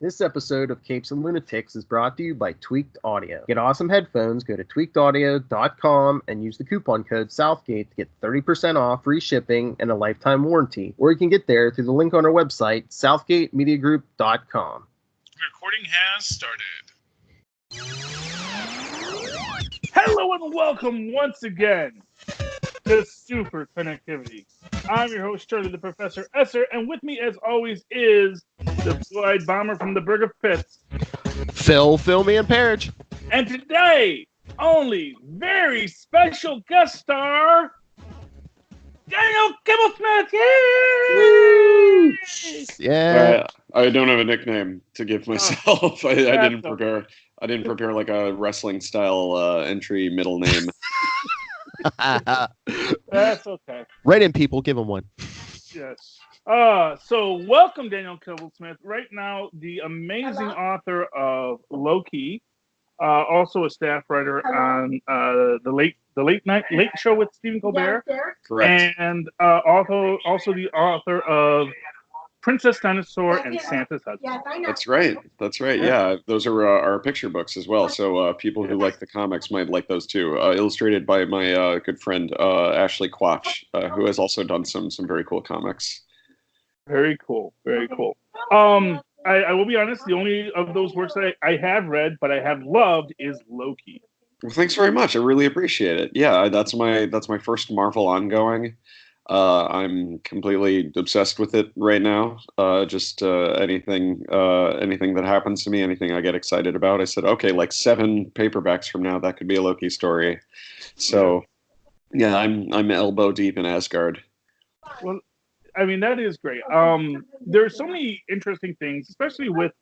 This episode of Capes and Lunatics is brought to you by Tweaked Audio. Get awesome headphones, go to tweakedaudio.com and use the coupon code Southgate to get 30% off, free shipping, and a lifetime warranty. Or you can get there through the link on our website, southgatemediagroup.com. Recording has started. Hello and welcome once again to Super Connectivity. I'm your host, Charlie the Professor Esser, and with me, as always, is the blue-eyed bomber from the Burg of Pitts, Phil Perich. And today, only very special guest star, Daniel Kibblesmith. Yay! Yeah. I don't have a nickname to give myself. I didn't prepare. I didn't prepare like a wrestling style entry middle name. That's okay. Write in, people. Give them one. Yes. So welcome, Daniel Kibblesmith. Right now, the amazing author of Loki, also a staff writer on the late night show with Stephen Colbert. Correct. And also the author of Princess Dinosaur and Santa's Husband. That's right. Yeah, those are our picture books as well. So people who like the comics might like those too. Illustrated by my good friend Ashley Quatch, who has also done some very cool comics. Very cool. I will be honest. The only of those works that I have read, but I have loved, is Loki. Well, thanks very much. I really appreciate it. Yeah, that's my first Marvel ongoing. I'm completely obsessed with it right now. Just anything that happens to me, anything I get excited about. I said, okay, like 7 paperbacks from now, that could be a Loki story. So, yeah, I'm elbow deep in Asgard. Well, I mean, that is great. There's so many interesting things, especially with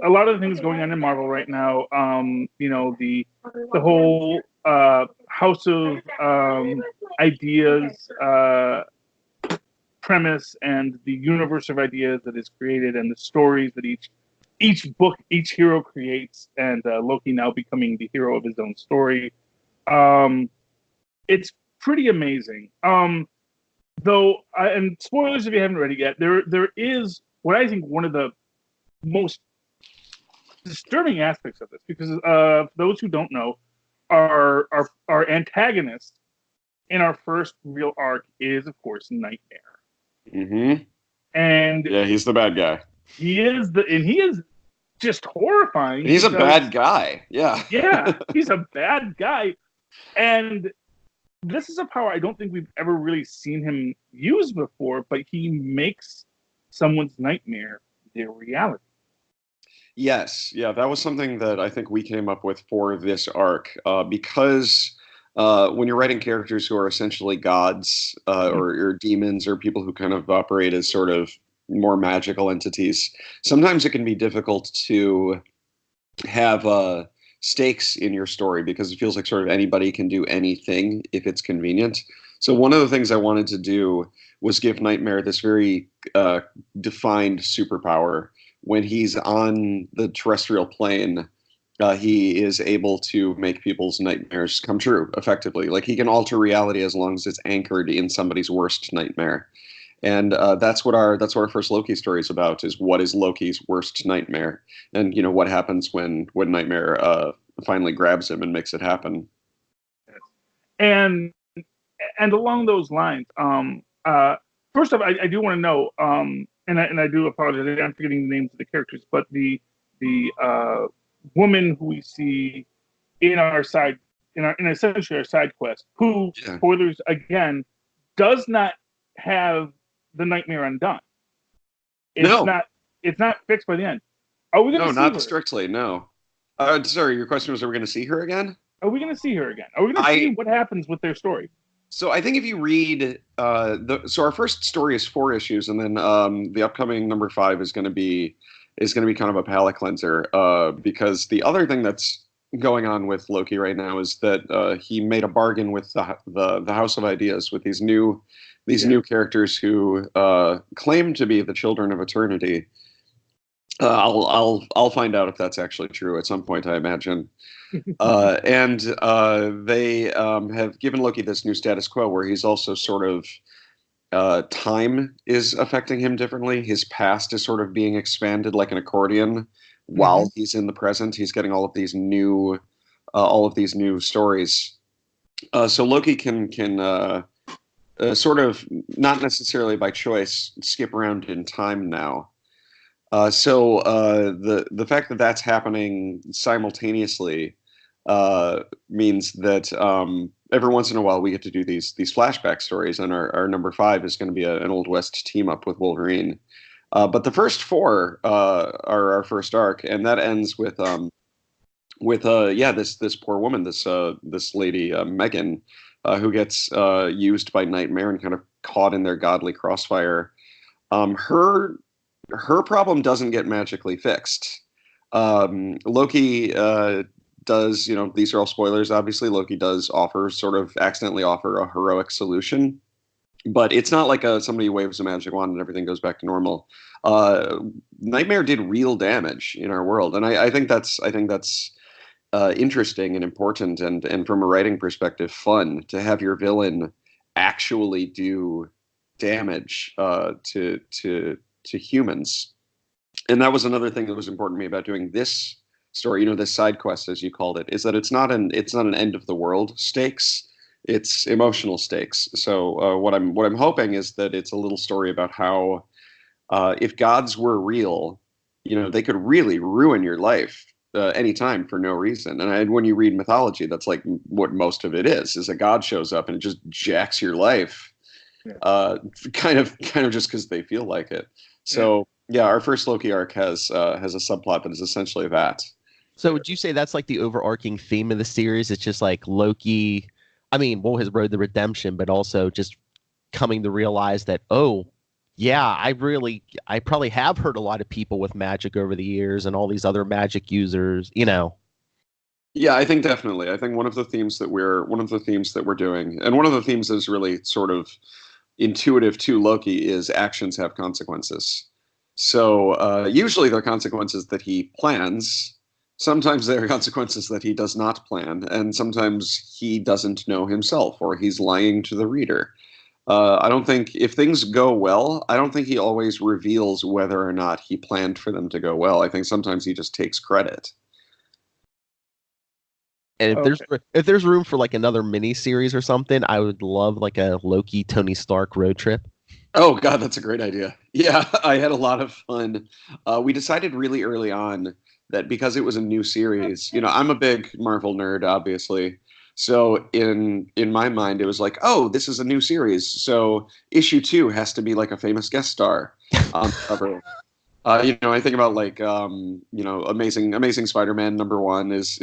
a lot of the things going on in Marvel right now. The whole House of Ideas premise and the universe of ideas that is created, and the stories that each book, each hero creates, and Loki now becoming the hero of his own story. It's pretty amazing. Though, and spoilers if you haven't read it yet, there is what I think one of the most disturbing aspects of this, because for those who don't know, our antagonist in our first real arc is, of course, Nightmare. Mm-hmm. And yeah, he's the bad guy. He is just horrifying. He's a bad guy. Yeah. Yeah, he's a bad guy. And this is a power I don't think we've ever really seen him use before, but he makes someone's nightmare their reality. Yes, yeah, that was something that I think we came up with for this arc, because when you're writing characters who are essentially gods or demons or people who kind of operate as sort of more magical entities, sometimes it can be difficult to have stakes in your story because it feels like sort of anybody can do anything if it's convenient. So one of the things I wanted to do was give Nightmare this very defined superpower. When he's on the terrestrial plane, he is able to make people's nightmares come true effectively. Like, he can alter reality as long as it's anchored in somebody's worst nightmare. And that's what our first Loki story is about, is what is Loki's worst nightmare, and what happens when Nightmare finally grabs him and makes it happen. And along those lines, first off, I do want to know, and I do apologize, I'm forgetting the names of the characters, but the woman who we see in essentially our side quest, who, spoilers again, does not have the nightmare undone. It's not fixed by the end. Are we going to see her? No, not strictly, no. Sorry, your question was, are we going to see her again? Are we going to see her again? Are we going to see what happens with their story? So I think if you read, so our first story is 4 issues, and then the upcoming number 5 is going to be kind of a palate cleanser, because the other thing that's going on with Loki right now is that he made a bargain with the House of Ideas, with these new characters who claim to be the children of eternity. I'll find out if that's actually true at some point, I imagine. And they have given Loki this new status quo where he's also sort of time is affecting him differently. His past is sort of being expanded like an accordion while he's in the present. He's getting all of these new stories. So Loki can sort of, not necessarily by choice, skip around in time now. The fact that that's happening simultaneously means that every once in a while we get to do these flashback stories, and our number 5 is going to be an Old West team up with Wolverine. But the first 4 are our first arc, and that ends with this poor woman, this lady Megan, who gets used by Nightmare and kind of caught in their godly crossfire. Her problem doesn't get magically fixed. Loki does, these are all spoilers, obviously. Loki does accidentally offer a heroic solution, but it's not like somebody waves a magic wand and everything goes back to normal. Nightmare did real damage in our world, and I think that's interesting and important, and from a writing perspective, fun to have your villain actually do damage to humans. And that was another thing that was important to me about doing this story, this side quest, as you called it, is that it's not an end of the world stakes, it's emotional stakes. So what I'm hoping is that it's a little story about how if gods were real, they could really ruin your life anytime for no reason. And when you read mythology, that's like what most of it is a god shows up and it just jacks your life, kind of just because they feel like it. So our first Loki arc has a subplot that is essentially that. So would you say that's like the overarching theme of the series? It's just like Loki, his road to redemption, but also just coming to realize that, I probably have hurt a lot of people with magic over the years and all these other magic users, Yeah, I think definitely. I think one of the themes that we're doing, and one of the themes that is really sort of intuitive to Loki, is actions have consequences. So usually they're consequences that he plans. Sometimes there are consequences that he does not plan, and sometimes he doesn't know himself, or he's lying to the reader. I don't think, if things go well, I don't think he always reveals whether or not he planned for them to go well. I think sometimes he just takes credit. And if there's room for like another mini series or something, I would love like a Loki Tony Stark road trip. Oh God, that's a great idea. Yeah, I had a lot of fun. We decided really early on that because it was a new series, I'm a big Marvel nerd, obviously. So in my mind, it was like, oh, this is a new series, so issue 2 has to be like a famous guest star on the cover. I think about like Amazing Spider-Man #1 is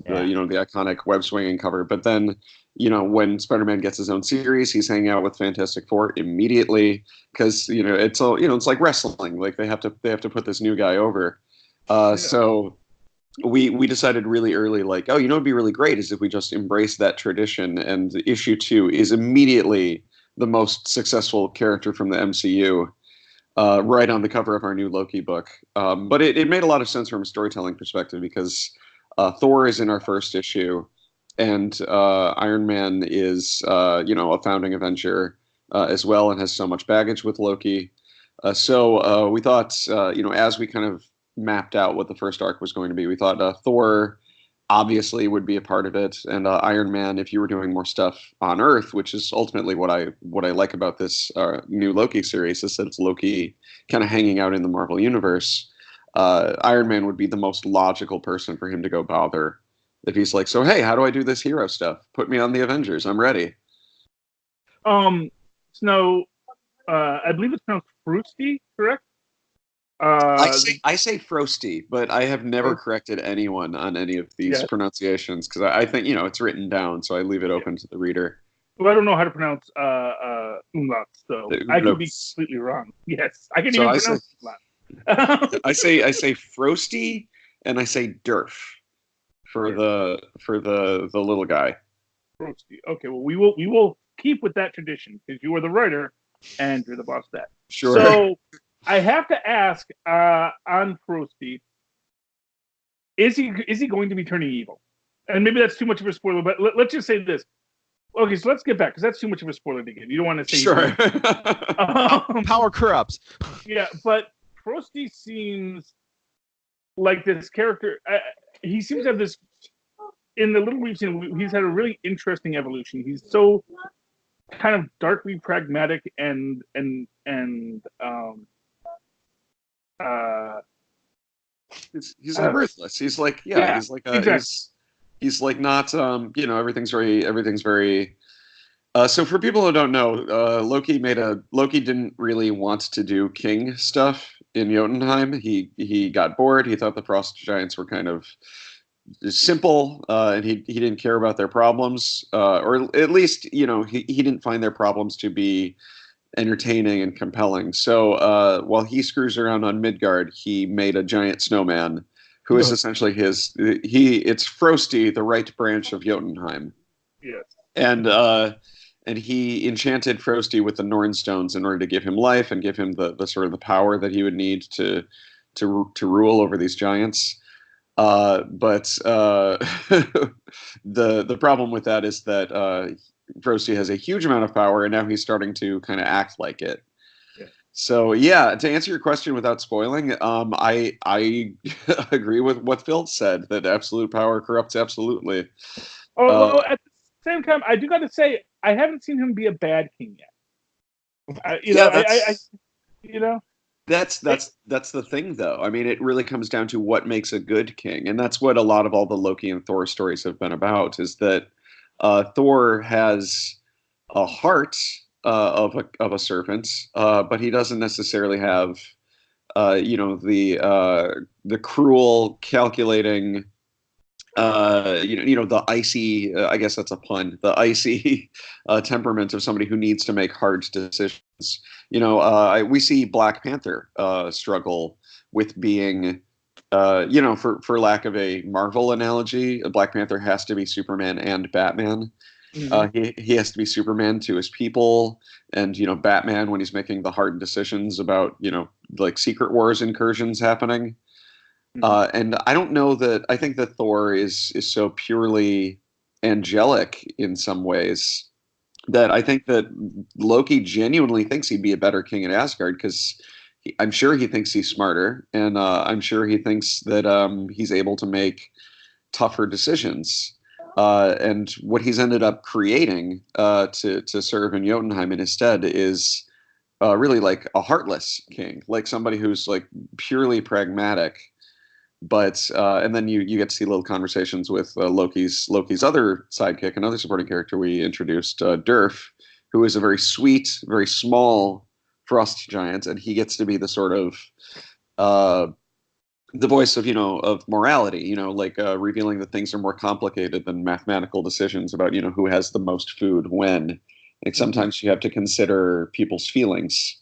the iconic web swinging cover. But then when Spider-Man gets his own series, he's hanging out with Fantastic Four immediately because it's all it's like wrestling. Like they have to put this new guy over. So we decided really early, like, it'd be really great is if we just embrace that tradition, and issue 2 is immediately the most successful character from the MCU, right on the cover of our new Loki book. But it made a lot of sense from a storytelling perspective because Thor is in our first issue, and Iron Man is a founding Avenger as well, and has so much baggage with Loki. So we thought, as we kind of mapped out what the first arc was going to be, we thought Thor obviously would be a part of it, and Iron Man, if you were doing more stuff on Earth, which is ultimately what I like about this new Loki series, is that it's Loki kind of hanging out in the Marvel universe. Iron Man would be the most logical person for him to go bother if he's like, so hey, how do I do this hero stuff? Put me on the Avengers, I'm ready. So I believe it's pronounced Fruity, correct? I say Frosty, but I have never corrected anyone on any of these pronunciations because I think it's written down, so I leave it open to the reader. Well, I don't know how to pronounce umlaut, so I could be completely wrong. Yes, I can even pronounce umlaut. I say Frosty, and I say Durf for the little guy. Frosty. Okay, well we will keep with that tradition because you are the writer and you're the boss of that. Sure. So I have to ask on Frosty, is he going to be turning evil? And maybe that's too much of a spoiler, but let's just say this. Okay, so let's get back because that's too much of a spoiler to give. You don't want to say Sure. Power corrupts. Yeah, but Frosty seems like this character. He seems to have this. In the little we've seen, he's had a really interesting evolution. He's so kind of darkly pragmatic and he's ruthless. He's like he's like exactly. he's like not everything's very. So for people who don't know, Loki didn't really want to do king stuff in Jotunheim. He got bored. He thought the frost giants were kind of simple, and he didn't care about their problems, or at least he didn't find their problems to be entertaining and compelling. So while he screws around on Midgard, he made a giant snowman who is essentially it's Frosty, the right branch of Jotunheim. Yes. And he enchanted Frosty with the Norn stones in order to give him life and give him the sort of the power that he would need to rule over these giants. But the problem with that is that Frosty has a huge amount of power, and now he's starting to kind of act like it. Yeah. So yeah, to answer your question without spoiling, I agree with what Phil said, that absolute power corrupts absolutely. Although at the same time, I do got to say I haven't seen him be a bad king yet. That's the thing, though. I mean, it really comes down to what makes a good king, and that's what a lot of all the Loki and Thor stories have been about. Is that Thor has a heart of a serpent, but he doesn't necessarily have, the cruel, calculating, the icy. I guess that's a pun. The icy temperament of somebody who needs to make hard decisions. We see Black Panther struggle with being. For lack of a Marvel analogy, Black Panther has to be Superman and Batman. Mm-hmm. He has to be Superman to his people, and Batman when he's making the hard decisions about like Secret Wars incursions happening. And I don't know that I think that Thor is so purely angelic in some ways that I think that Loki genuinely thinks he'd be a better king in Asgard because I'm sure he thinks he's smarter, and I'm sure he thinks that he's able to make tougher decisions. And what he's ended up creating to serve in Jotunheim in his stead is really like a heartless king, like somebody who's like purely pragmatic. But and then you get to see little conversations with Loki's other sidekick, another supporting character we introduced, Durf, who is a very sweet, very small frost giant, and he gets to be the sort of the voice of of morality, like revealing that things are more complicated than mathematical decisions about who has the most food when. Like sometimes you have to consider people's feelings.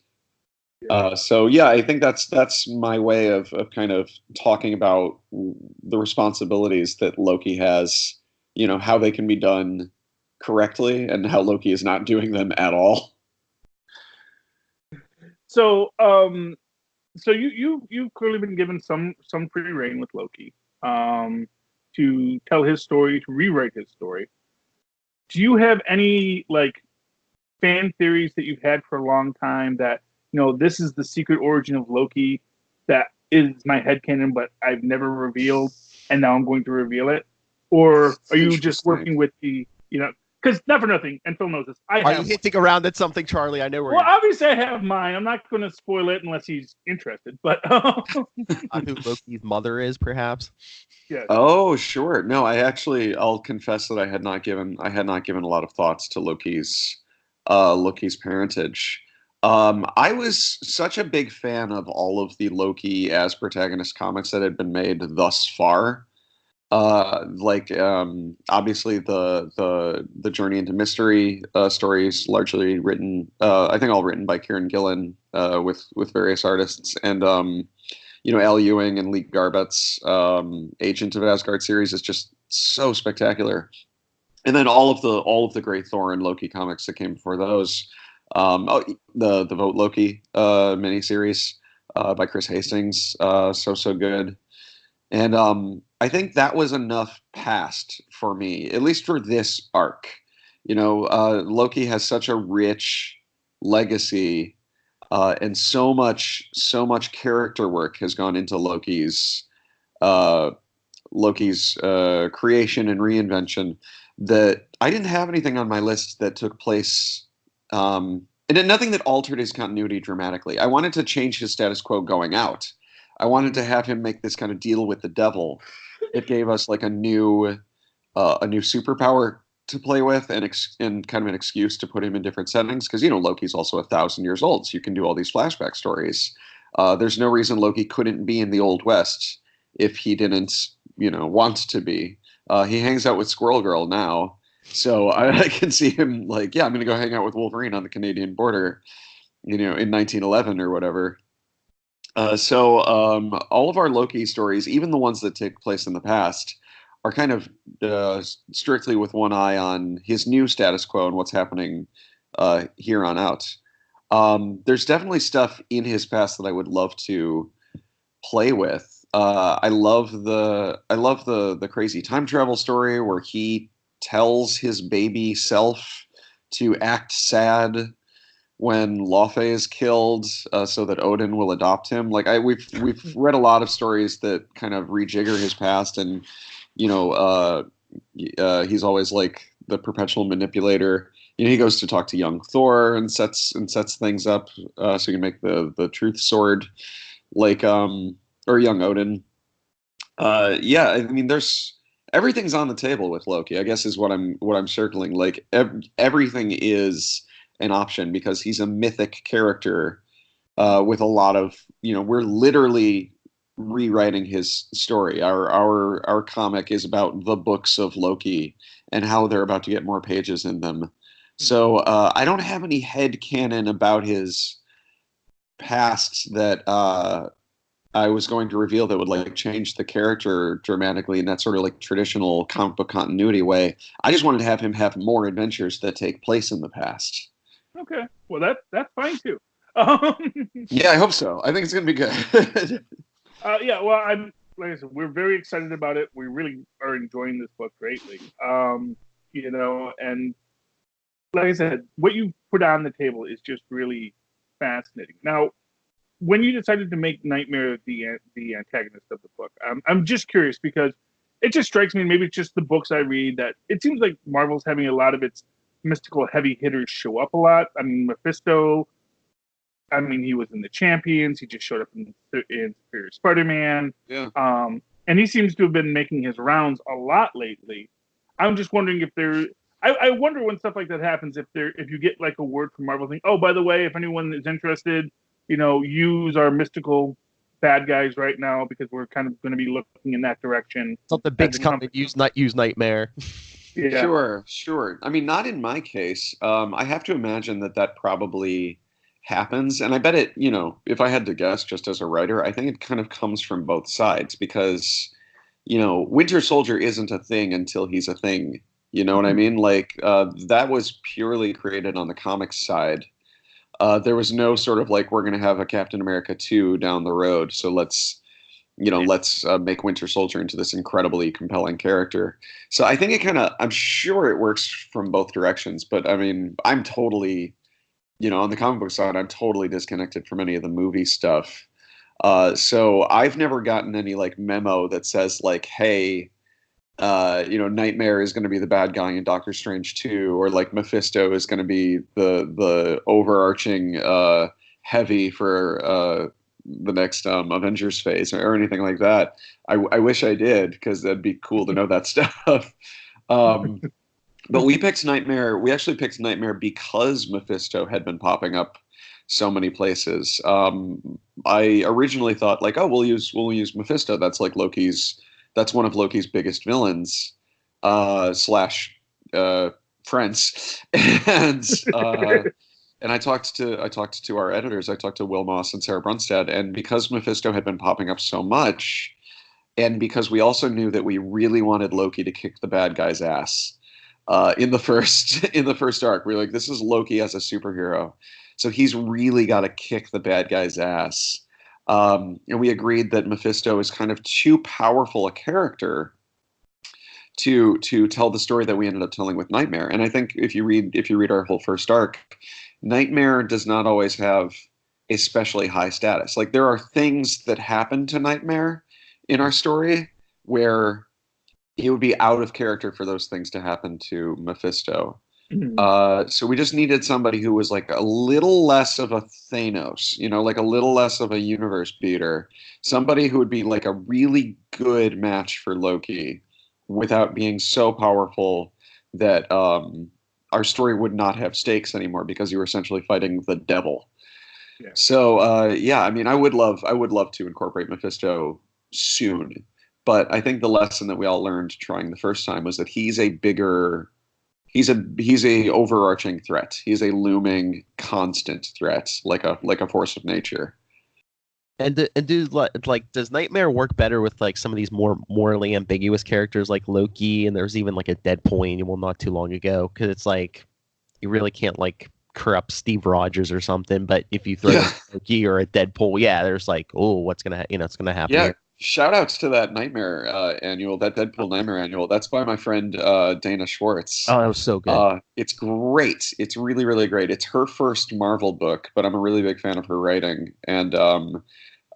So yeah, I think that's my way of kind of talking about the responsibilities that Loki has, how they can be done correctly and how Loki is not doing them at all. So so you've clearly been given some free reign with Loki to tell his story, to rewrite his story. Do you have any like fan theories that you've had for a long time that this is the secret origin of Loki that is my headcanon, but I've never revealed, and now I'm going to reveal it? Or are you just working with the, because not for nothing, and Phil knows this. Are you hinting around at something, Charlie? I know where. Well, obviously I have mine. I'm not going to spoil it unless he's interested, but who Loki's mother is, perhaps. Yeah. Oh, sure. No, I'll confess that I had not given a lot of thoughts to Loki's parentage. I was such a big fan of all of the Loki as protagonist comics that had been made thus far. Obviously the Journey into Mystery stories, largely written, I think all written by Kieran Gillen with various artists, and Al Ewing and Lee Garbutt's Agent of Asgard series is just so spectacular. And then all of the great Thor and Loki comics that came before those. The Vote Loki miniseries by Chris Hastings, so good. And I think that was enough past for me, at least for this arc. Loki has such a rich legacy, and so much character work has gone into uh, Loki's creation and reinvention that I didn't have anything on my list that took place, and nothing that altered his continuity dramatically. I wanted to change his status quo going out. I wanted to have him make this kind of deal with the devil. It gave us like a new superpower to play with, and kind of an excuse to put him in different settings, because Loki's also 1,000 years old, so you can do all these flashback stories. There's no reason Loki couldn't be in the Old West if he didn't want to be. He hangs out with Squirrel Girl now, so I can see him like, yeah, I'm gonna go hang out with Wolverine on the Canadian border, in 1911 or whatever. So all of our Loki stories, even the ones that take place in the past, are kind of strictly with one eye on his new status quo and what's happening here on out. There's definitely stuff in his past that I would love to play with. I love the crazy time travel story where he tells his baby self to act sad when Lofe is killed, so that Odin will adopt him. Like we've read a lot of stories that kind of rejigger his past, and he's always like the perpetual manipulator. He goes to talk to young Thor and sets things up, so he can make the truth sword, like or young Odin. Yeah, I mean, there's everything's on the table with Loki, I guess, is what I'm circling. Like everything is an option because he's a mythic character, with a lot of, we're literally rewriting his story. Our comic is about the books of Loki and how they're about to get more pages in them. So I don't have any head canon about his past that I was going to reveal that would like change the character dramatically in that sort of like traditional comic book continuity way. I just wanted to have him have more adventures that take place in the past. Okay, well that's fine too. Yeah, I hope so. I think it's gonna be good. Yeah, well, like I said, we're very excited about it. We really are enjoying this book greatly. And like I said, what you put on the table is just really fascinating. Now, when you decided to make Nightmare the antagonist of the book, I'm just curious because it just strikes me, maybe it's just the books I read, that it seems like Marvel's having a lot of its mystical heavy hitters show up a lot. I mean, Mephisto. I mean, he was in the Champions. He just showed up in Superior Spider-Man. Yeah. And he seems to have been making his rounds a lot lately. I'm just wondering if there. I wonder when stuff like that happens, if you get like a word from Marvel saying, "Oh, by the way, if anyone is interested, use our mystical bad guys right now because we're kind of going to be looking in that direction." Something big's coming. Use Nightmare. Yeah. Sure. I mean, not in my case. I have to imagine that probably happens, and I bet it. If I had to guess, just as a writer, I think it kind of comes from both sides because, Winter Soldier isn't a thing until he's a thing. You know what I mean? Like that was purely created on the comics side. There was no sort of like, we're going to have a Captain America 2 down the road, so let's make Winter Soldier into this incredibly compelling character. So I think I'm sure it works from both directions, but I mean, I'm totally, on the comic book side, I'm totally disconnected from any of the movie stuff. So I've never gotten any like memo that says like, hey, Nightmare is going to be the bad guy in Doctor Strange 2, or like Mephisto is going to be the overarching heavy for the next Avengers phase or anything like that. I wish I did, because that'd be cool to know that stuff. But we picked Nightmare. We actually picked Nightmare because Mephisto had been popping up so many places. I originally thought like, oh, we'll use Mephisto. That's like that's one of Loki's biggest villains, slash friends. And I talked to our editors. I talked to Will Moss and Sarah Brunstad, and because Mephisto had been popping up so much, and because we also knew that we really wanted Loki to kick the bad guy's ass in the first arc, we were like, this is Loki as a superhero, so he's really got to kick the bad guy's ass. And we agreed that Mephisto is kind of too powerful a character to tell the story that we ended up telling with Nightmare. And I think if you read our whole first arc, Nightmare does not always have especially high status. Like there are things that happen to Nightmare in our story where it would be out of character for those things to happen to Mephisto. So we just needed somebody who was like a little less of a Thanos, like a little less of a universe beater. Somebody who would be like a really good match for Loki without being so powerful that our story would not have stakes anymore because you were essentially fighting the devil. Yeah. So I mean, I would love to incorporate Mephisto soon, but I think the lesson that we all learned trying the first time was that he's a overarching threat. He's a looming, constant threat, like a force of nature. And does Nightmare work better with like some of these more morally ambiguous characters like Loki? And there's even like a Deadpool annual not too long ago, because it's like you really can't like corrupt Steve Rogers or something. But if you throw Loki or a Deadpool, there's like, oh, what's gonna it's gonna happen? Yeah. Here. Shout outs to that Nightmare annual, that Deadpool Nightmare annual. That's by my friend Dana Schwartz. Oh, that was so good. It's great. It's really, really great. It's her first Marvel book, but I'm a really big fan of her writing, and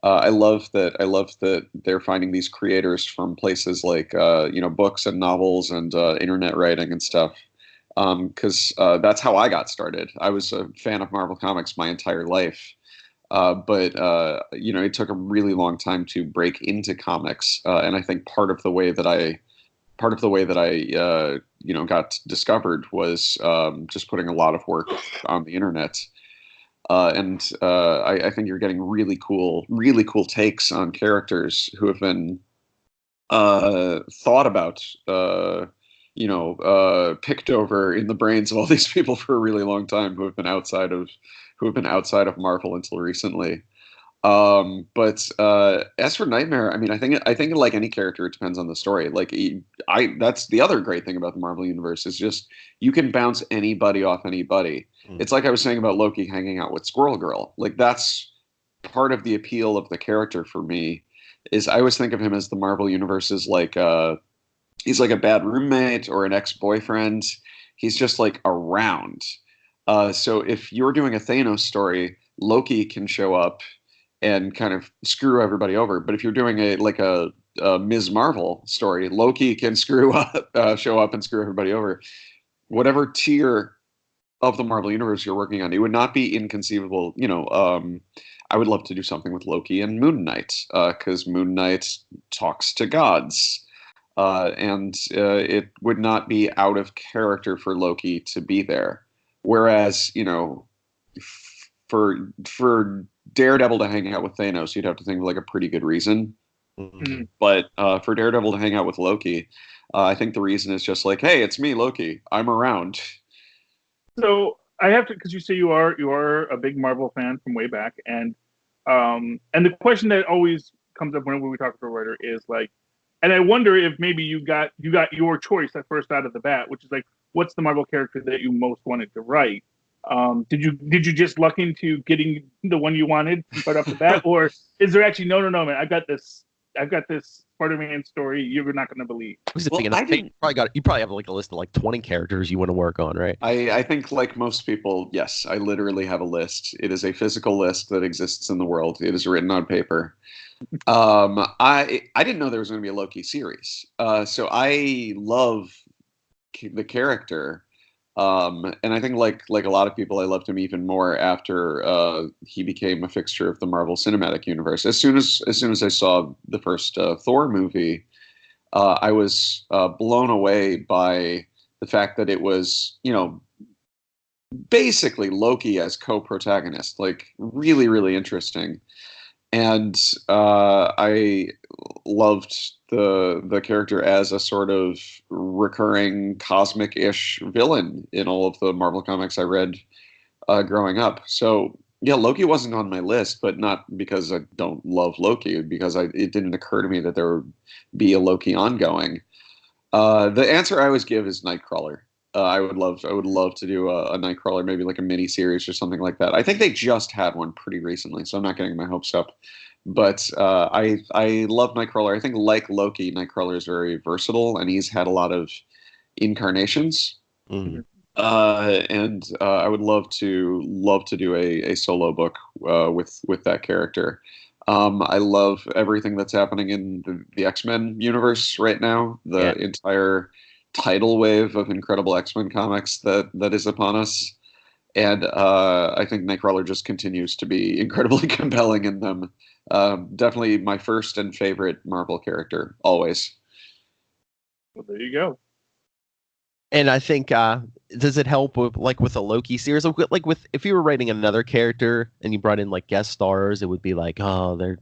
I love that they're finding these creators from places like books and novels and internet writing and stuff. Because that's how I got started. I was a fan of Marvel Comics my entire life. But it took a really long time to break into comics, and I think part of the way that I got discovered was just putting a lot of work on the internet, and I think you're getting really cool takes on characters who have been thought about, picked over in the brains of all these people for a really long time who have been outside of Marvel until recently. But as for Nightmare, I mean, I think like any character, it depends on the story. Like that's the other great thing about the Marvel universe is just you can bounce anybody off anybody. It's like I was saying about Loki hanging out with Squirrel Girl. Like that's part of the appeal of the character for me. Is I always think of him as the Marvel universe is like he's like a bad roommate or an ex-boyfriend. He's just like around. So if you're doing a Thanos story, Loki can show up and kind of screw everybody over. But if you're doing a Ms. Marvel story, Loki can show up and screw everybody over. Whatever tier of the Marvel universe you're working on, it would not be inconceivable. I would love to do something with Loki and Moon Knight because Moon Knight talks to gods. And it would not be out of character for Loki to be there. Whereas, for Daredevil to hang out with Thanos, you'd have to think of like a pretty good reason. Mm-hmm. But for Daredevil to hang out with Loki, I think the reason is just like, hey, it's me, Loki. I'm around. So I have to, because you say you are a big Marvel fan from way back, and the question that always comes up whenever we talk to a writer is like, and I wonder if maybe you got your choice at first out of the bat, which is like, what's the Marvel character that you most wanted to write? Did you just luck into getting the one you wanted right off the bat, or is there actually no man? I've got this Spider-Man story you're not going to believe. You probably have like a list of like 20 characters you want to work on, right? I think like most people, yes, I literally have a list. It is a physical list that exists in the world. It is written on paper. I didn't know there was going to be a Loki series, so I love the character. And I think like a lot of people, I loved him even more after he became a fixture of the Marvel Cinematic Universe. As soon as I saw the first Thor movie, I was blown away by the fact that it was, basically Loki as co-protagonist, like really, really interesting. And I loved the character as a sort of recurring cosmic-ish villain in all of the Marvel comics I read growing up. So yeah, Loki wasn't on my list, but not because I don't love Loki, because it didn't occur to me that there would be a Loki ongoing. The answer I always give is Nightcrawler. I would love to do a Nightcrawler, maybe like a mini series or something like that. I think they just had one pretty recently, so I'm not getting my hopes up. But I love Nightcrawler. I think, like Loki, Nightcrawler is very versatile, and he's had a lot of incarnations. Mhm. And I would love to do a solo book with that character. I love everything that's happening in the X-Men universe right now. Yeah. The entire tidal wave of incredible X-Men comics that is upon us. And I think Nightcrawler just continues to be incredibly compelling in them. Definitely my first and favorite Marvel character, always. Well, there you go. And I think does it help with a Loki series? Like with if you were writing another character and you brought in like guest stars, it would be like, oh, they're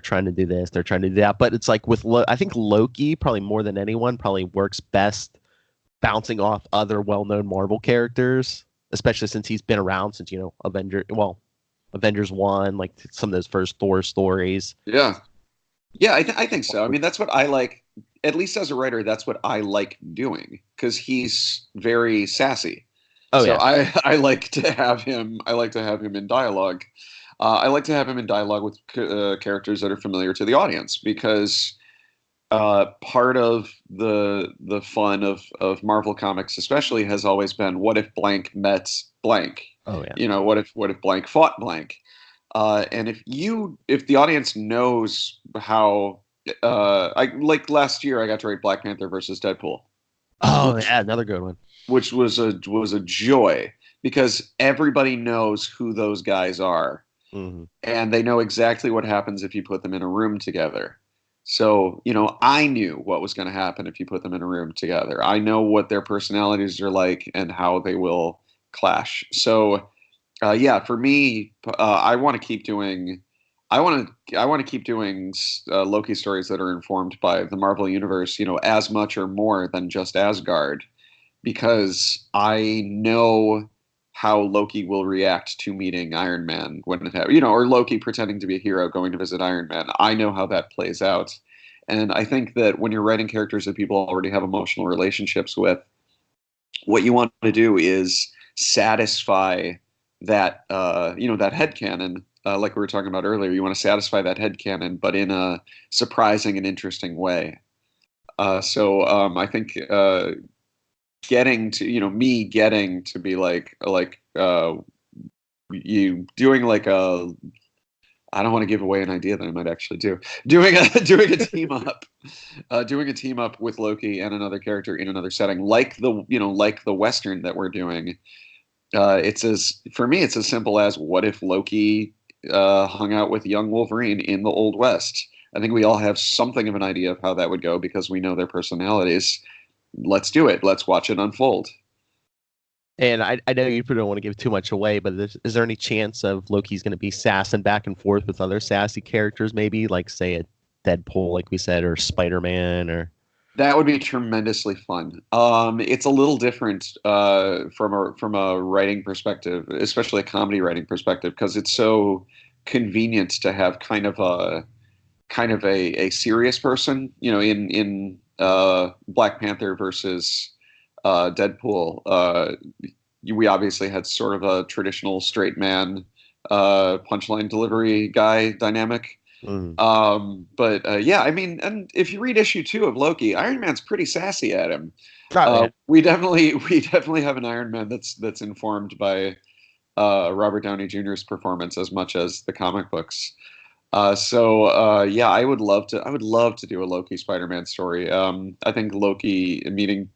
trying to do this, they're trying to do that. But it's like I think Loki probably more than anyone probably works best bouncing off other well-known Marvel characters, especially since he's been around since Avengers 1, like some of those first Thor stories. Yeah. Yeah, I think so. I mean, that's what I like. At least as a writer, that's what I like doing because he's very sassy. Oh So yeah. I like to have him. I like to have him in dialogue. I like to have him in dialogue with characters that are familiar to the audience because part of the fun of Marvel comics, especially, has always been what if blank met blank. Oh yeah. You know, what if blank fought blank. And if the audience knows how, I like last year I got to write Black Panther versus Deadpool, Oh yeah, another good one. which was a joy because everybody knows who those guys are, Mm-hmm. and they know exactly what happens if you put them in a room together. So, I knew what was going to happen if you put them in a room together. I know what their personalities are like and how they will clash. So, yeah, for me, I want to keep doing. I want to keep doing Loki stories that are informed by the Marvel universe, as much or more than just Asgard, because I know how Loki will react to meeting Iron Man when it happens, or Loki pretending to be a hero going to visit Iron Man. I know how that plays out, and I think that when you're writing characters that people already have emotional relationships with, what you want to do is satisfy that that headcanon, like we were talking about earlier. You want to satisfy that headcanon, but in a surprising and interesting way. So I think getting to be like you doing like a I don't want to give away an idea that I might actually do. Doing a doing a team up with Loki and another character in another setting, like the Western that we're doing. For me, it's as simple as what if Loki hung out with young Wolverine in the Old West. I think we all have something of an idea of how that would go because we know their personalities. Let's do it. Let's watch it unfold. And I know you don't want to give too much away, but is there any chance of Loki's going to be sassing back and forth with other sassy characters, maybe like say a Deadpool, like we said, or Spider-Man, or That would be tremendously fun. It's a little different from a writing perspective, especially a comedy writing perspective, because it's so convenient to have kind of a serious person. In Black Panther versus Deadpool, we obviously had sort of a traditional straight man punchline delivery guy dynamic. But yeah, I mean, and if you read issue 2 of Loki, Iron Man's pretty sassy at him. yeah. We definitely have an Iron Man that's informed by Robert Downey Jr.'s performance as much as the comic books. So yeah, I would love to do a Loki Spider-Man story. I think Loki meeting,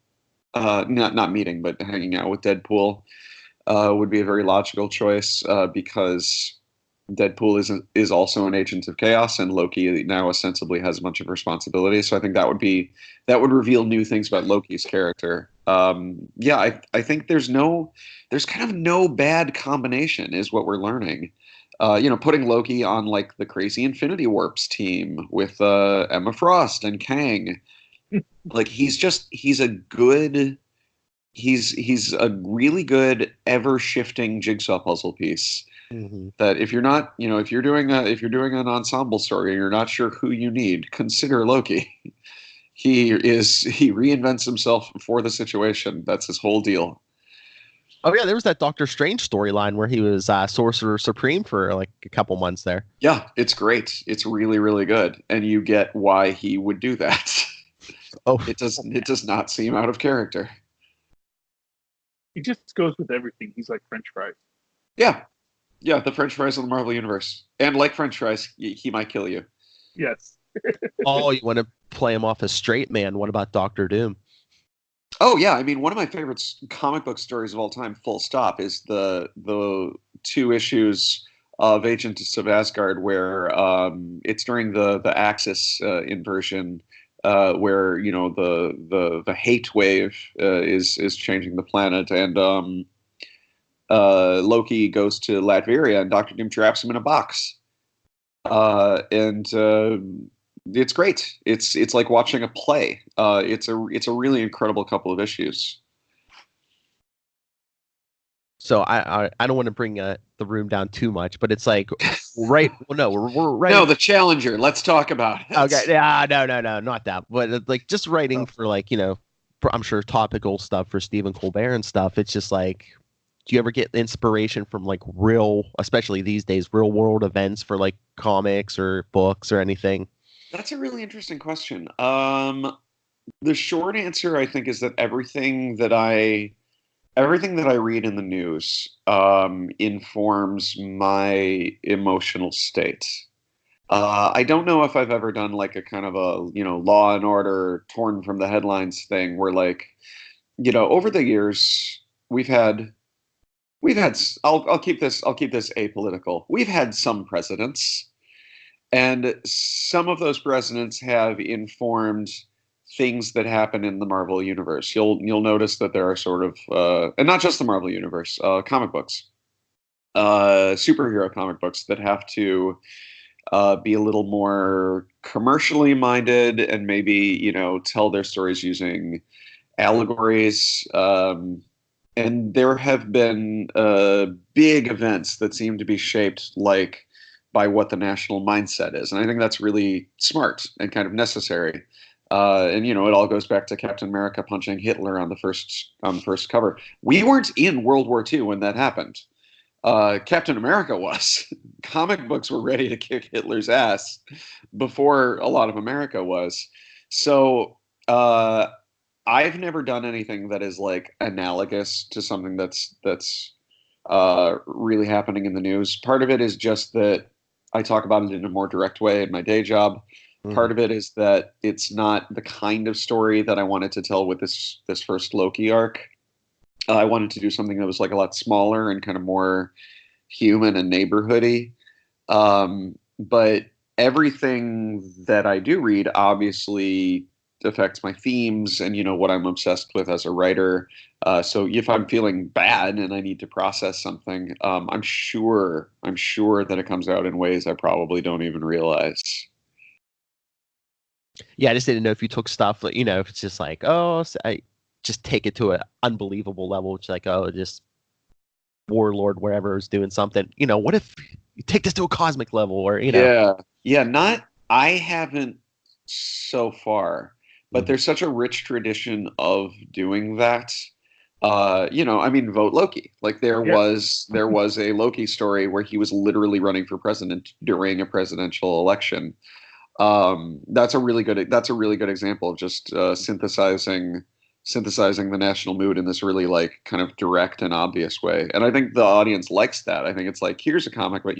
not meeting, but hanging out with Deadpool would be a very logical choice because Deadpool is also an agent of chaos, and Loki now ostensibly has much of responsibility. So I think that would reveal new things about Loki's character. Yeah, I think there's kind of no bad combination, is what we're learning. Putting Loki on like the crazy Infinity Warps team with Emma Frost and Kang, like he's a really good ever shifting jigsaw puzzle piece. Mm-hmm. That if you're doing an ensemble story and you're not sure who you need, consider Loki. He reinvents himself for the situation. That's his whole deal. Oh yeah, there was that Doctor Strange storyline where he was Sorcerer Supreme for like a couple months there. Yeah, it's great. It's really, really good, and you get why he would do that. Oh, It does not seem out of character. He just goes with everything. He's like French fries. Yeah, yeah, the French fries of the Marvel Universe. And like French fries, he might kill you. Yes. oh, you want to play him off as straight man? What about Doctor Doom? Oh yeah, I mean one of my favorite comic book stories of all time, full stop, is the 2 issues of Agents of Asgard where it's during the Axis inversion where the hate wave is changing the planet and Loki goes to Latveria and Doctor Doom traps him in a box. And it's great. It's like watching a play. It's a really incredible couple of issues. So I don't want to bring the room down too much, but it's like right. Well, no, we're right. No, the Challenger. Let's talk about it. Okay. Yeah. No, not that. But like just writing for like I'm sure topical stuff for Stephen Colbert and stuff. It's just like, do you ever get inspiration from like real, especially these days, real world events for like comics or books or anything? That's a really interesting question. The short answer, I think, is that everything that I read in the news informs my emotional state. I don't know if I've ever done like a kind of a Law and Order torn from the headlines thing, where like over the years we've had. I'll keep this apolitical. We've had some presidents, and some of those presidents have informed things that happen in the Marvel universe. You'll notice that there are sort of and not just the Marvel universe, comic books, superhero comic books that have to be a little more commercially minded and maybe tell their stories using allegories. And there have been big events that seem to be shaped like by what the national mindset is, and I think that's really smart and kind of necessary. And it all goes back to Captain America punching Hitler on the first cover. We weren't in World War II when that happened. Captain America was. Comic books were ready to kick Hitler's ass before a lot of America was. So I've never done anything that is like analogous to something that's really happening in the news. Part of it is just that I talk about it in a more direct way in my day job. Part of it is that it's not the kind of story that I wanted to tell with this first Loki arc. I wanted to do something that was like a lot smaller and kind of more human and neighborhoody. But everything that I do read obviously affects my themes and what I'm obsessed with as a writer. So if I'm feeling bad and I need to process something, I'm sure that it comes out in ways I probably don't even realize. Yeah, I just didn't know if you took stuff, if it's just like, oh, I just take it to an unbelievable level. It's like, oh, just warlord wherever is doing something. What if you take this to a cosmic level, or Yeah. I haven't so far, but there's such a rich tradition of doing that. Vote Loki. Like there was a Loki story where he was literally running for president during a presidential election. That's a really good example of just synthesizing the national mood in this really like kind of direct and obvious way. And I think the audience likes that. I think it's like, here's a comic, but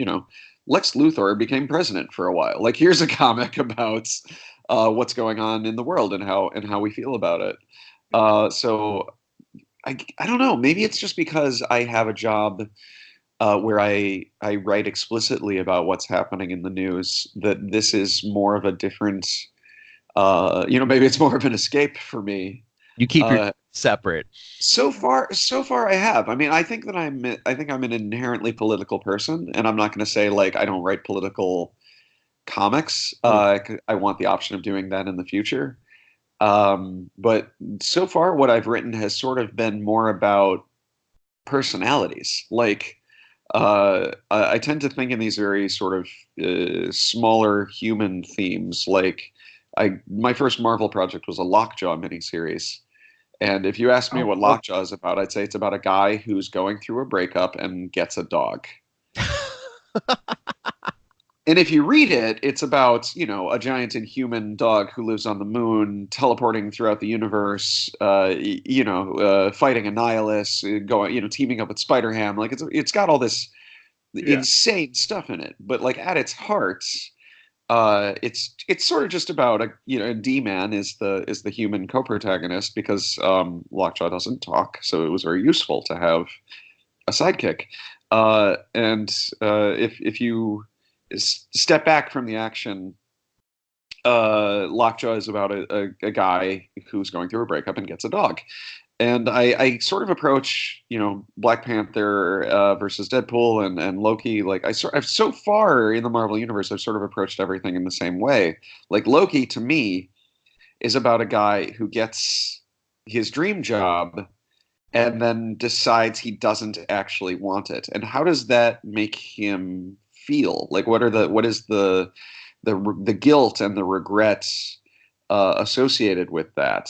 Lex Luthor became president for a while. Like here's a comic about what's going on in the world and how we feel about it. So I don't know. Maybe it's just because I have a job where I write explicitly about what's happening in the news, that this is more of a different, maybe it's more of an escape for me. You keep your separate. So far I have. I mean, I think I'm an inherently political person, and I'm not going to say like I don't write political comics. I want the option of doing that in the future. But so far what I've written has sort of been more about personalities. Like, I tend to think in these very sort of smaller human themes. Like, my first Marvel project was a Lockjaw miniseries, And if you ask me Oh, what Lockjaw is about, I'd say it's about a guy who's going through a breakup and gets a dog. And if you read it, it's about, a giant inhuman dog who lives on the moon, teleporting throughout the universe, fighting a nihilist, going, teaming up with Spider-Ham. Like it's got all this insane stuff in it. But like at its heart, it's sort of just about a D-Man is the human co-protagonist because Lockjaw doesn't talk, so it was very useful to have a sidekick. If you step back from the action, Lockjaw is about a guy who's going through a breakup and gets a dog. And I sort of approach, Black Panther versus Deadpool and Loki. Like I've so far in the Marvel universe, I've sort of approached everything in the same way. Like Loki to me is about a guy who gets his dream job and then decides he doesn't actually want it. And how does that make him feel? Like what is the guilt and the regrets associated with that?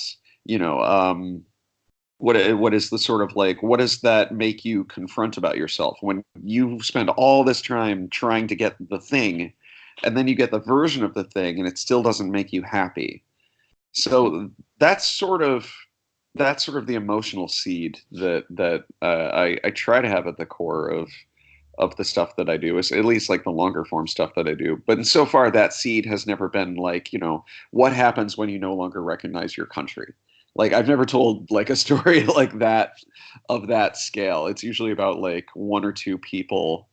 What is the sort of like, what does that make you confront about yourself when you spend all this time trying to get the thing and then you get the version of the thing and it still doesn't make you happy? So that's sort of the emotional seed that I try to have at the core of the stuff that I do, is at least like the longer form stuff that I do. But so far that seed has never been like, what happens when you no longer recognize your country? Like I've never told like a story like that of that scale. It's usually about like one or two people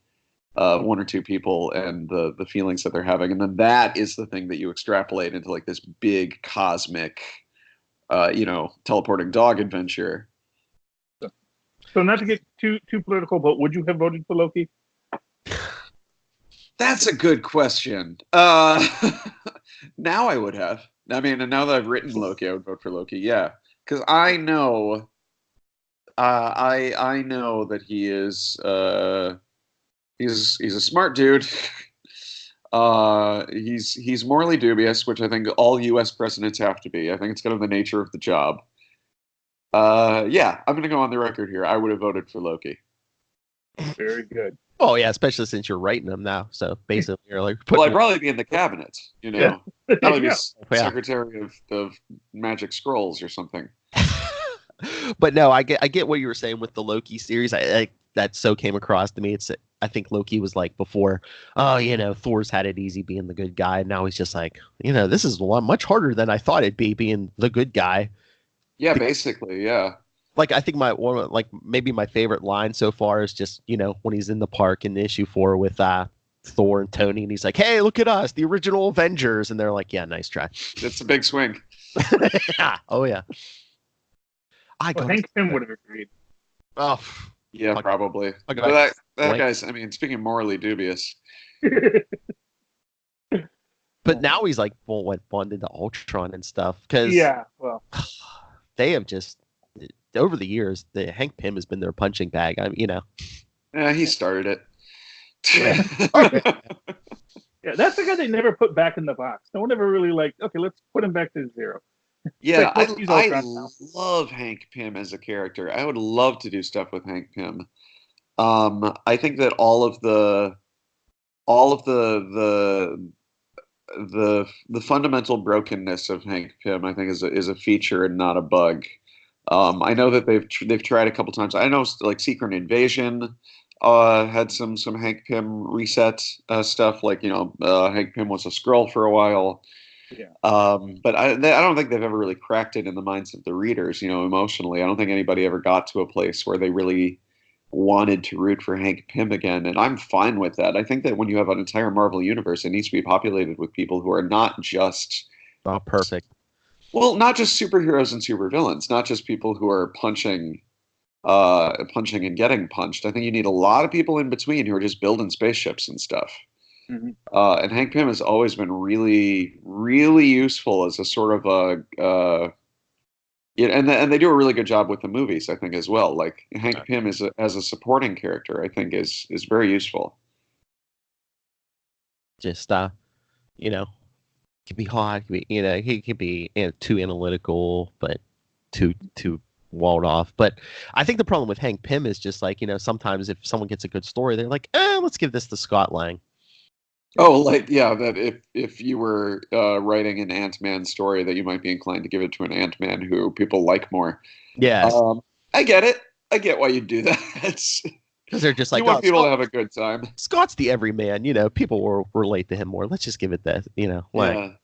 and the feelings that they're having. And then that is the thing that you extrapolate into like this big cosmic, teleporting dog adventure. So not to get too political, but would you have voted for Loki? That's a good question. Now I would have. I mean, and now that I've written Loki, I would vote for Loki. Yeah, because I know, I know that he is. He's a smart dude. He's morally dubious, which I think all U.S. presidents have to be. I think it's kind of the nature of the job. Yeah, I'm going to go on the record here. I would have voted for Loki. Very good. Oh yeah, especially since you're writing them now. So basically, you're like, Well, I'd probably be in the cabinet. Probably be Yeah. secretary of Magic Scrolls or something. But no, I get what you were saying with the Loki series. I that so came across to me. I think Loki was like before, Thor's had it easy being the good guy. And now he's just like, this is much harder than I thought it'd be being the good guy. Yeah, basically, yeah. Like I think maybe my favorite line so far is just when he's in the park in issue 4 with Thor and Tony, and he's like, "Hey, look at us, the original Avengers," and they're like, "Yeah, nice try." It's a big swing. Oh yeah. Hank Pym would have agreed. Oh yeah, probably. But that guy's. I mean, speaking morally dubious. But now he's like, went into Ultron and stuff because they have just. Over the years, the Hank Pym has been their punching bag. Yeah, he started it. Yeah, that's the guy they never put back in the box. No one ever really okay, let's put him back to 0. Yeah, I love Hank Pym as a character. I would love to do stuff with Hank Pym. I think that all of the fundamental brokenness of Hank Pym, I think, is a feature and not a bug. I know that they've tried a couple times. I know like Secret Invasion had some Hank Pym reset stuff. Like Hank Pym was a Skrull for a while. Yeah. But I don't think they've ever really cracked it in the minds of the readers. Emotionally, I don't think anybody ever got to a place where they really wanted to root for Hank Pym again, and I'm fine with that. I think that when you have an entire Marvel universe, it needs to be populated with people who are not just perfect. Well, not just superheroes and supervillains, not just people who are punching and getting punched. I think you need a lot of people in between who are just building spaceships and stuff. Mm-hmm. And Hank Pym has always been really, really useful as a sort of and they do a really good job with the movies, I think, as well. Like Hank Pym as a supporting character, I think is very useful. Just could be hot. He could be too analytical, but too walled off. But I think the problem with Hank Pym is just like, sometimes if someone gets a good story, they're like, let's give this to Scott Lang. Oh, like, yeah, that if you were writing an Ant-Man story, that you might be inclined to give it to an Ant-Man who people like more. Yes. I get it. I get why you do that. Because they're just like, you want people Scott, to have a good time. Scott's the everyman, people will relate to him more. Let's just give it that, Lang.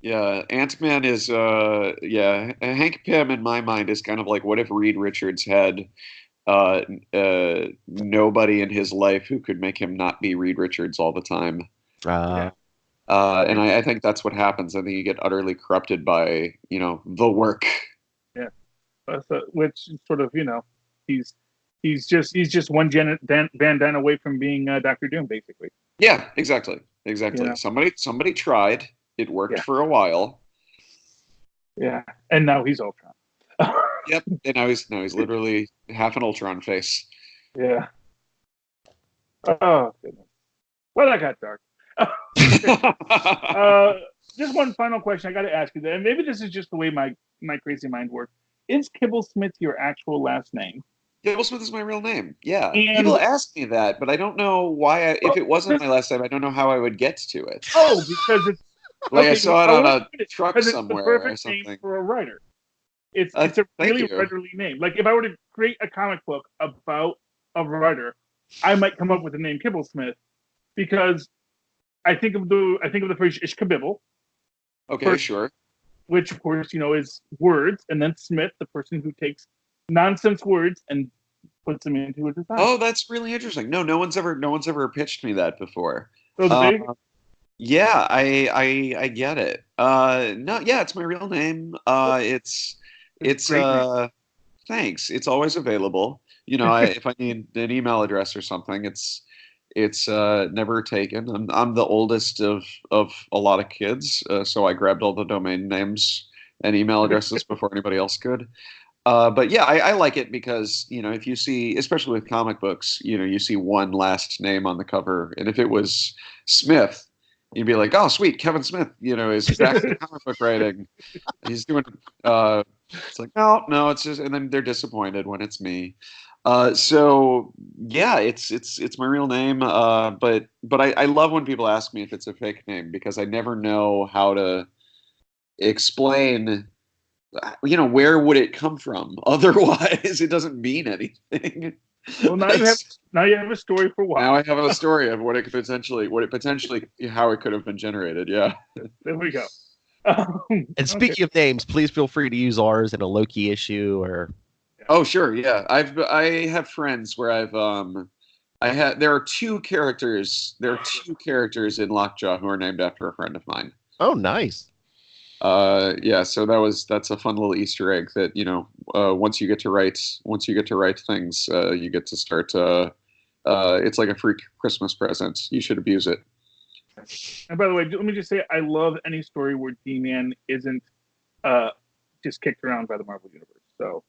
Yeah. Ant-Man is, Hank Pym in my mind is kind of like, what if Reed Richards had nobody in his life who could make him not be Reed Richards all the time. And I think that's what happens. I think you get utterly corrupted by, the work. Yeah. Which sort of, he's just one bandana away from being Doctor Doom, basically. Yeah, exactly. Somebody tried. It worked for a while. Yeah, and now he's Ultron. Yep, and now he's literally half an Ultron face. Yeah. Oh goodness. Well, that got dark. Just one final question I got to ask you, and maybe this is just the way my crazy mind works. Is Kibblesmith your actual last name? Kibblesmith is my real name. Yeah. And people ask me that, but I don't know why. If it wasn't my last name, I don't know how I would get to it. Oh, because it's like I saw it on a truck somewhere it's the perfect or something. Name for a writer. It's a really writerly name. Like if I were to create a comic book about a writer, I might come up with the name Kibblesmith because I think of the phrase Ishkabibble. Okay, sure. Which of course is words, and then Smith, the person who takes nonsense words and puts them into a design. Oh, that's really interesting. No one's ever pitched me that before. So yeah, I get it. No, yeah, it's my real name. It's thanks. It's always available. If I need an email address or something, it's never taken. I'm the oldest of a lot of kids, so I grabbed all the domain names and email addresses before anybody else could. But yeah, I like it because if you see, especially with comic books, you see one last name on the cover, and if it was Smith, you'd be like, oh, sweet, Kevin Smith, is back in comic book writing. He's doing. It's like no, it's just, and then they're disappointed when it's me. So yeah, it's my real name. But I love when people ask me if it's a fake name because I never know how to explain. Where would it come from? Otherwise, it doesn't mean anything. Well, now you have a story for why. Now I have a story of how it could have been generated. Yeah. There we go. And speaking of names, please feel free to use ours in a Loki issue or. Oh sure, yeah. I have friends where there are two characters. There are two characters in Lockjaw who are named after a friend of mine. Oh, nice. Yeah, so that's a fun little Easter egg that once you get to write things, you get to start. It's like a free Christmas present. You should abuse it. And by the way, let me just say, I love any story where D-Man isn't just kicked around by the Marvel Universe. So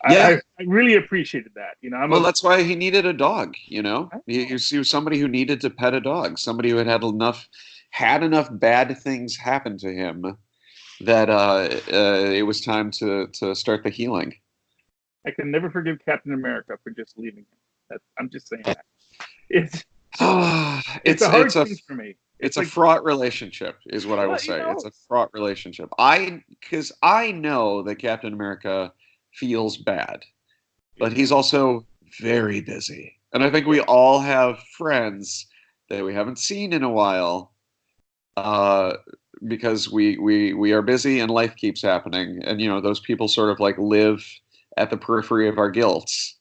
yeah. I really appreciated that. That's why he needed a dog. He was somebody who needed to pet a dog. Somebody who had enough bad things happen to him that it was time to start the healing. I can never forgive Captain America for just leaving him. I'm just saying that. It's a hard thing for me. It's a fraught relationship, is what I will say. It's a fraught relationship. Because I know that Captain America feels bad, but he's also very busy. And I think we all have friends that we haven't seen in a while because we are busy and life keeps happening. And, those people sort of like live at the periphery of our guilts.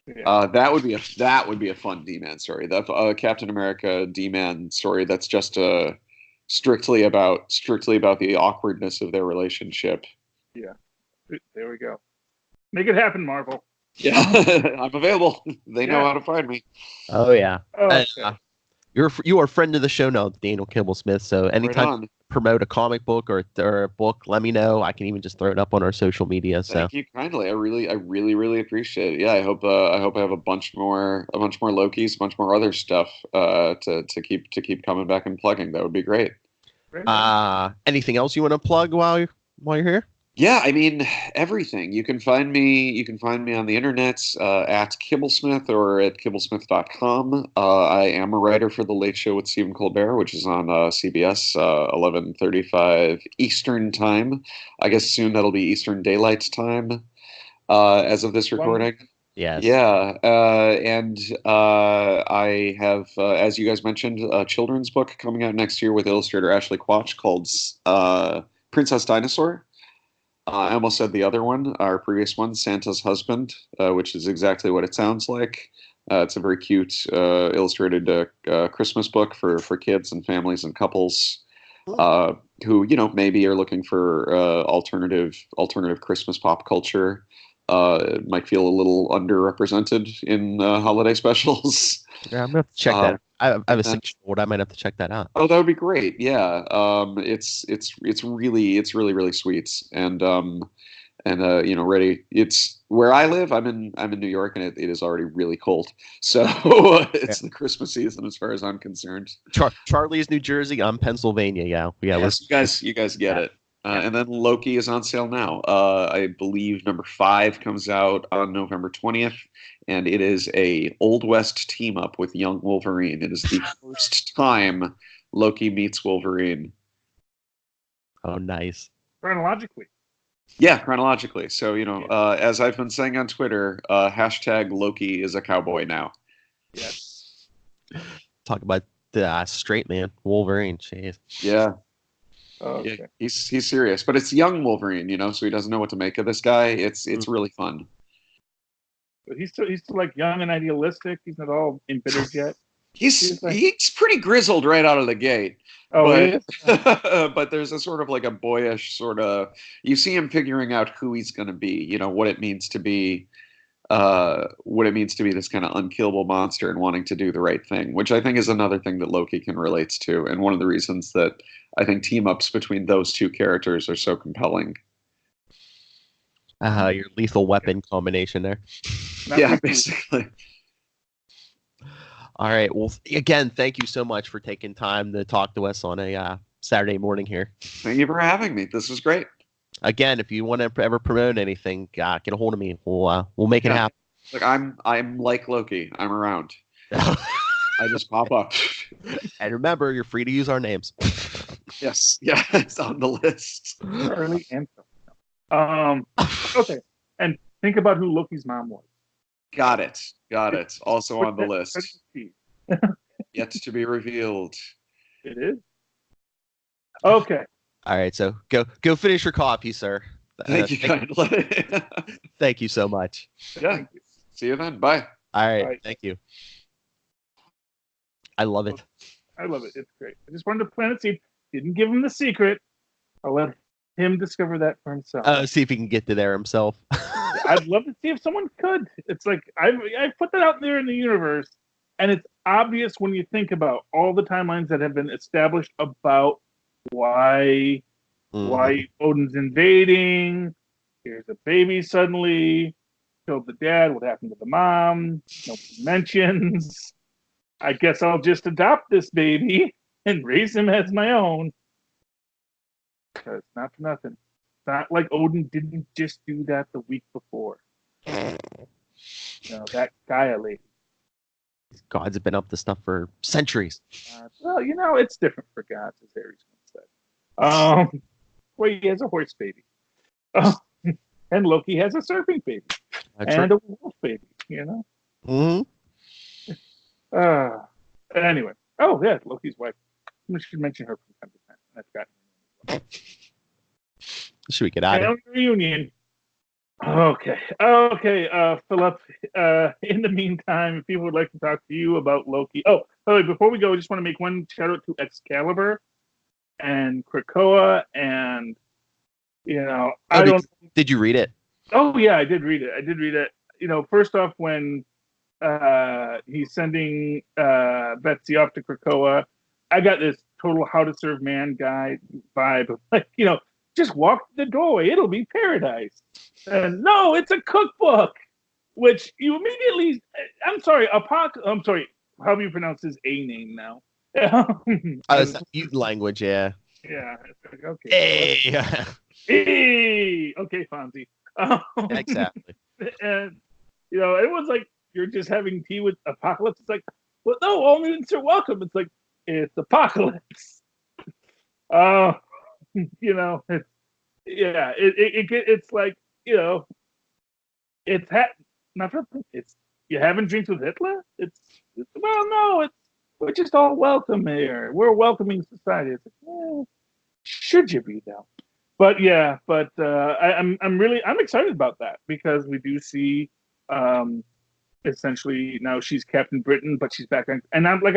Yeah. That would be a fun D-Man story. That Captain America D-Man story. That's just strictly about the awkwardness of their relationship. Yeah, there we go. Make it happen, Marvel. Yeah, I'm available. They know how to find me. Oh yeah. Okay. You are a friend of the show now, Daniel Kibblesmith. So anytime you promote a comic book or a book, let me know. I can even just throw it up on our social media. So thank you kindly. I really appreciate it. Yeah, I hope I have a bunch more Lokis, a bunch more other stuff to keep coming back and plugging. That would be great. Anything else you want to plug while you're here? Yeah, I mean everything. You can find me. You can find me on the internet at Kibblesmith or at kibblesmith.com. I am a writer for the Late Show with Stephen Colbert, which is on CBS, 11:35 Eastern Time. I guess soon that'll be Eastern Daylight Time as of this One, recording. Yes. Yeah, and I have, as you guys mentioned, a children's book coming out next year with illustrator Ashley Quach called Princess Dinosaur. I almost said the other one, our previous one, Santa's Husband, which is exactly what it sounds like. It's a very cute illustrated Christmas book for kids and families and couples uh, who maybe are looking for alternative Christmas pop culture. Might feel a little underrepresented in holiday specials. Yeah, I'm gonna have to check that. I have a 6-year-old. I might have to check that out. Oh, that would be great. Yeah. It's really sweet and ready. It's where I live. I'm in New York, and it is already really cold. So it's the Christmas season as far as I'm concerned. Charlie's New Jersey. I'm Pennsylvania. Yeah. Yes, you guys get it. And then Loki is on sale now. I believe number 5 comes out on November 20th, and it is a Old West team up with young Wolverine. It is the first time Loki meets Wolverine. Oh, nice. chronologically. Yeah, chronologically. So, as I've been saying on Twitter, hashtag Loki is a cowboy now. Yes. Talk about the straight man, Wolverine. Jeez. Yeah. Okay. Yeah, he's serious, but it's young Wolverine, so he doesn't know what to make of this guy. It's really fun. But he's still like young and idealistic. He's not all embittered yet. He's pretty grizzled right out of the gate. Oh, but, but there's a sort of like a boyish sort of, you see him figuring out who he's going to be, what it means to be this kind of unkillable monster and wanting to do the right thing, which I think is another thing that Loki can relate to, and one of the reasons that I think team ups between those two characters are so compelling. Your lethal weapon combination there. Yeah, basically. All right. Well, again, thank you so much for taking time to talk to us on a Saturday morning here. Thank you for having me. This was great. Again, if you want to ever promote anything, get a hold of me. We'll make it happen. Look, I'm like Loki. I'm around. I just pop up. And remember, you're free to use our names. Yes, yeah, it's on the list. Charlie and okay, and think about who Loki's mom was. Got it. Also on the list. Yet to be revealed. It is. Okay. All right, so go finish your coffee, sir. Thank you kindly. Thank you so much. Yeah. See you then. Bye. All right. Bye. Thank you. I love it. I love it. It's great. I just wanted to plant a seed. Didn't give him the secret. I'll let him discover that for himself. See if he can get to there himself. I'd love to see if someone could. It's like I put that out there in the universe, and it's obvious when you think about all the timelines that have been established about why Odin's invading. Here's a baby suddenly. Killed the dad. What happened to the mom? Nobody mentions. I guess I'll just adopt this baby and raise him as my own. Because not for nothing. It's not like Odin didn't just do that the week before. That Gaia lady. Gods have been up to stuff for centuries. Well, it's different for gods, as Ares once said. Well, he has a horse baby. And Loki has a serpent baby. A wolf baby, Mm-hmm. Anyway. Oh, yeah, Loki's wife. We should mention her from time to time. I've forgotten her name. Should we get out of here? Reunion. Okay, Philip. In the meantime, if people would like to talk to you about Loki. Oh, by the way, before we go, I just want to make one shout out to Excalibur and Krakoa, and Did you read it? Oh yeah, I did read it. First off, when he's sending Betsy off to Krakoa, I got this total How to Serve Man guy vibe of just walk the doorway, it'll be paradise. And no, it's a cookbook, which you immediately. I'm sorry, how do you pronounce his A name now? It's not language, yeah. Yeah. Okay. Hey. Hey, okay, Fonzie. Exactly. And it was like you're just having tea with Apocalypse. It's like, well, no, all mutants are welcome. It's like it's Apocalypse. Uh, it's it's like it's not for it's you having drinks with Hitler. It's well, no, we're just all welcome here. We're a welcoming society. It's like, should you be though? But yeah, I'm excited about that because we do see essentially now she's Captain Britain, but she's back on, and I'm like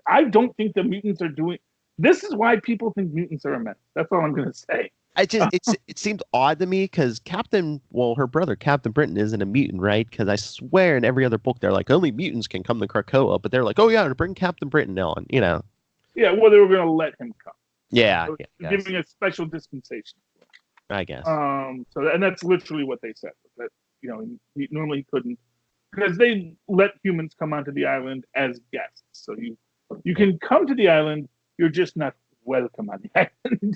I don't think the mutants are doing. This is why people think mutants are a menace. That's all I'm gonna say. It seemed odd to me because her brother Captain Britain isn't a mutant, right? Because I swear in every other book they're like only mutants can come to Krakoa, but they're like, oh yeah, to bring Captain Britain on, Yeah, well, they were gonna let him come. Yeah, so giving a special dispensation. I guess. And that's literally what they said. That normally he couldn't because they let humans come onto the island as guests. So you can come to the island, you're just not welcome on the island.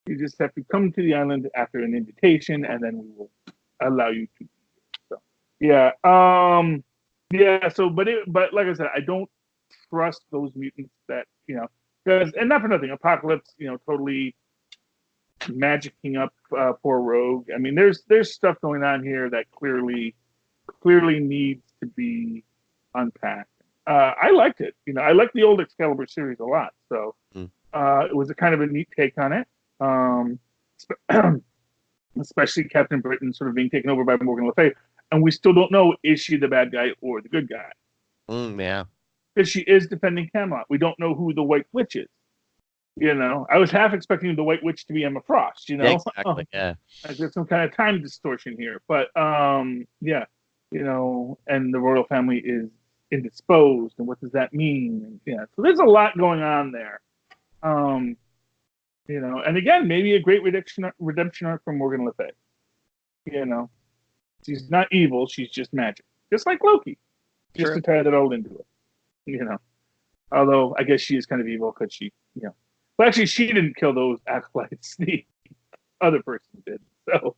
You just have to come to the island after an invitation, and then we will allow you to. So yeah, So, but like I said, I don't trust those mutants that because and not for nothing, Apocalypse, totally magicking up poor Rogue. I mean, there's stuff going on here that clearly needs to be unpacked. I liked it. I liked the old Excalibur series a lot. So it was a kind of a neat take on it. Especially Captain Britain sort of being taken over by Morgan Le Fay. And we still don't know, is she the bad guy or the good guy? Yeah. Because she is defending Camelot. We don't know who the White Witch is. I was half expecting the White Witch to be Emma Frost, Yeah, exactly, yeah. There's some kind of time distortion here. But, and the royal family is indisposed, and what does that mean? And, so there's a lot going on there. And again, maybe a great redemption arc from Morgan Le Fay. She's not evil, she's just magic. Just like Loki. Just to tie that all into it. Although I guess she is kind of evil because she, well, actually, she didn't kill those acolytes. The other person did. So,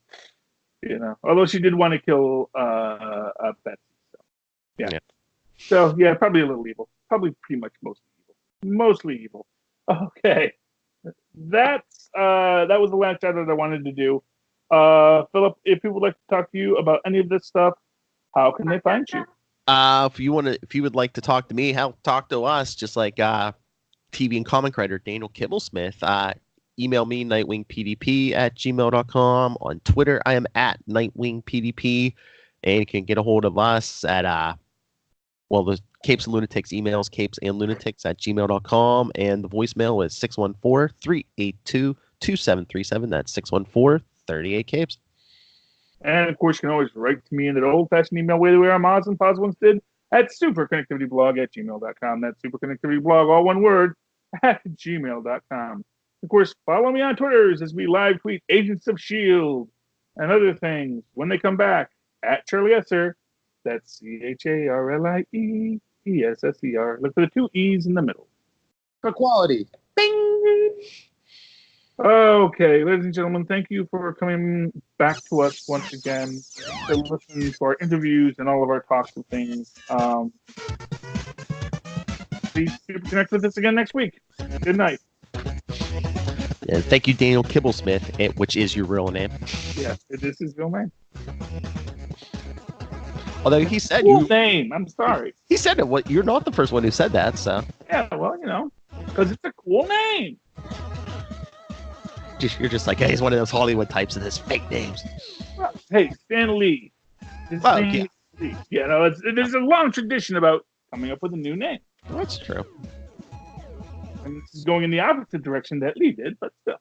although she did want to kill Betsy. So, yeah. So, yeah, probably a little evil. Probably pretty much mostly evil. Okay. That was the last shout out I wanted to do. Philip, if people would like to talk to you about any of this stuff, how can they find you? If you would like to talk to me, talk to us, just like TV and comic writer Daniel Kibblesmith. Email me, nightwingpdp@gmail.com. On Twitter, I am at nightwingpdp. And you can get a hold of us at, the Capes and Lunatics emails, capesandlunatics@gmail.com. And the voicemail is 614-382-2737. That's 614-38-CAPES. And, of course, you can always write to me in that old-fashioned email way the way our mods and pods once did at superconnectivityblog@gmail.com. That's superconnectivityblog, all one word, at gmail.com. Of course, follow me on Twitter as we live tweet Agents of S.H.I.E.L.D. and other things when they come back at Charlie Esser. That's CharlieEsser. Look for the two E's in the middle. For quality. Bing! Okay, ladies and gentlemen, thank you for coming back to us once again to listen to our interviews and all of our talks and things. Please connect with us again next week. Good night. And thank you, Daniel Kibblesmith, which is your real name. Yes, this is real name. Although he said name. I'm sorry. He said it. You're not the first one who said that, so. Yeah, well, because it's a cool name. You're just like, hey, he's one of those Hollywood types of this fake names. Well, hey, Stan Lee. Lee. There's a long tradition about coming up with a new name. That's true. And this is going in the opposite direction that Lee did, but still.